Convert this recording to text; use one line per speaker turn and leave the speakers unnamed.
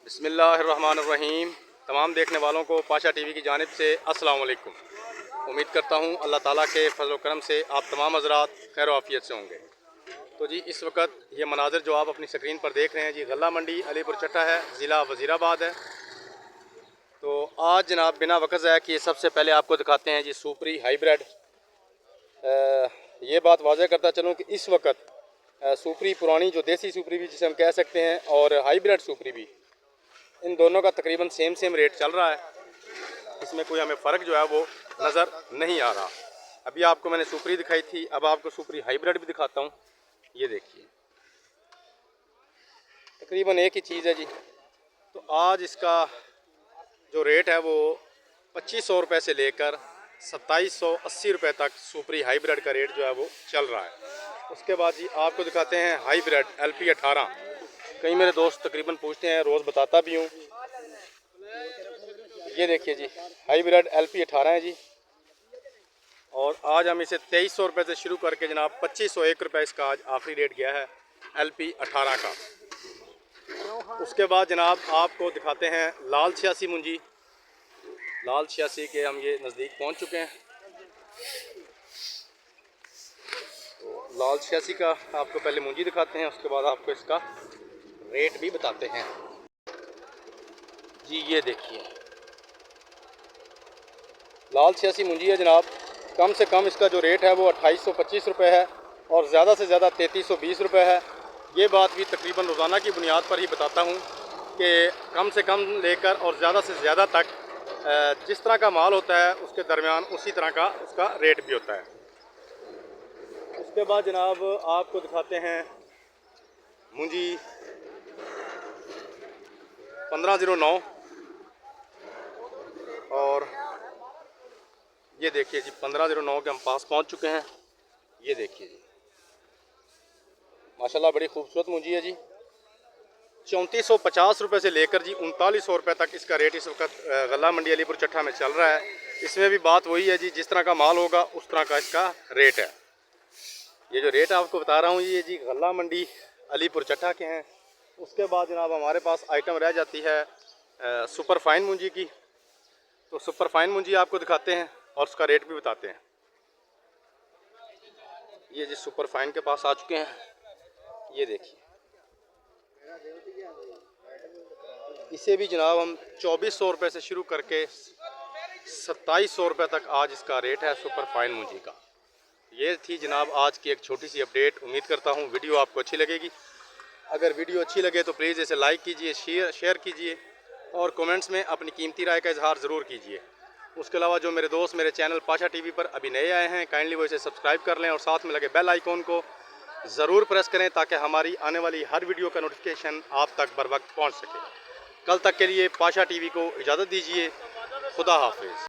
बिस्मिल्लाहिर्रहमानिर्रहीम। तमाम देखने वालों को पाशा टीवी की जानिब से अस्सलाम वालेकुम। उम्मीद करता हूँ अल्लाह ताला के फजल व करम से आप तमाम हज़रात खैर आफियत से होंगे। तो जी इस वक्त ये मनाज़र जो आप अपनी स्क्रीन पर देख रहे हैं जी गल्ला मंडी अलीपुर चट्टा है, ज़िला वज़ीराबाद है। तो आज जनाब बिना वक़्त ज़ाया किए सबसे पहले आपको दिखाते हैं जी सुपरी हाईब्रिड। ये बात वाज़ह करता चलूँ कि इस वक्त सुपरी पुरानी जो देसी सुपरी भी जिसे हम कह सकते हैं और हाईब्रिड सुपरी भी, इन दोनों का तकरीबन सेम रेट चल रहा है। इसमें कोई हमें फ़र्क जो है वो नज़र नहीं आ रहा। अभी आपको मैंने सुपरी दिखाई थी, अब आपको सुपरी हाईब्रिड भी दिखाता हूँ। ये देखिए तकरीबन एक ही चीज़ है जी। तो आज इसका जो रेट है वो 2500 रुपये से लेकर 2780 रुपये तक सुपरी हाईब्रिड का रेट जो है वो चल रहा है। उसके बाद जी आपको दिखाते हैं हाईब्रिड LP 18। कई मेरे दोस्त तकरीबन पूछते हैं, रोज़ बताता भी हूँ। ये देखिए जी हाईब्रिड LP 18 है जी, और आज हम इसे 2300 रुपये से शुरू करके जनाब 2501 रुपये इसका आज आखिरी रेट गया है LP 18 का। उसके बाद जनाब आपको दिखाते हैं लाल 86 मुंजी। लाल 86 के हम ये नज़दीक पहुंच चुके हैं। तो लाल 86 का आपको पहले मुंजी दिखाते हैं, उसके बाद आपको इसका रेट भी बताते हैं जी। ये देखिए लाल 86 मुंजी है जनाब। कम से कम इसका जो रेट है वो 2825 रुपये है और ज़्यादा से ज़्यादा 3320 रुपये है। ये बात भी तकरीबन रोज़ाना की बुनियाद पर ही बताता हूँ कि कम से कम लेकर और ज़्यादा से ज़्यादा तक जिस तरह का माल होता है उसके दरमियान उसी तरह का उसका रेट भी होता है। उसके बाद जनाब आपको दिखाते हैं मुंजी 1509, और ये देखिए जी 1509 के हम पास पहुंच चुके हैं। ये देखिए जी माशाल्लाह बड़ी खूबसूरत मुंजी है जी। 3450 रुपये से लेकर जी 3900 रुपये तक इसका रेट इस वक्त गल्ला मंडी अलीपुर चट्टा में चल रहा है। इसमें भी बात वही है जी, जिस तरह का माल होगा उस तरह का इसका रेट है। ये जो रेट आपको बता रहा हूँ ये जी गल्ला मंडी अलीपुर चट्टा के हैं। उसके बाद जनाब हमारे पास आइटम रह जाती है सुपर फाइन मुंजी की। तो सुपर फाइन मुंजी आपको दिखाते हैं और उसका रेट भी बताते हैं। ये जी सुपर फाइन के पास आ चुके हैं। ये देखिए इसे भी जनाब हम 2400 रुपये से शुरू करके 2700 रुपये तक आज इसका रेट है सुपर फाइन मुंजी का। ये थी जनाब आज की एक छोटी सी अपडेट। उम्मीद करता हूँ वीडियो आपको अच्छी लगेगी। अगर वीडियो अच्छी लगे तो प्लीज़ इसे लाइक कीजिए, शेयर कीजिए और कमेंट्स में अपनी कीमती राय का इजहार ज़रूर कीजिए। उसके अलावा जो मेरे दोस्त मेरे चैनल पाशा टीवी पर अभी नए आए हैं, काइंडली वो इसे सब्सक्राइब कर लें और साथ में लगे बेल आइकॉन को ज़रूर प्रेस करें ताकि हमारी आने वाली हर वीडियो का नोटिफिकेशन आप तक बर वक्त पहुँच सके। कल तक के लिए पाशा टीवी को इजाज़त दीजिए। खुदा हाफिज़।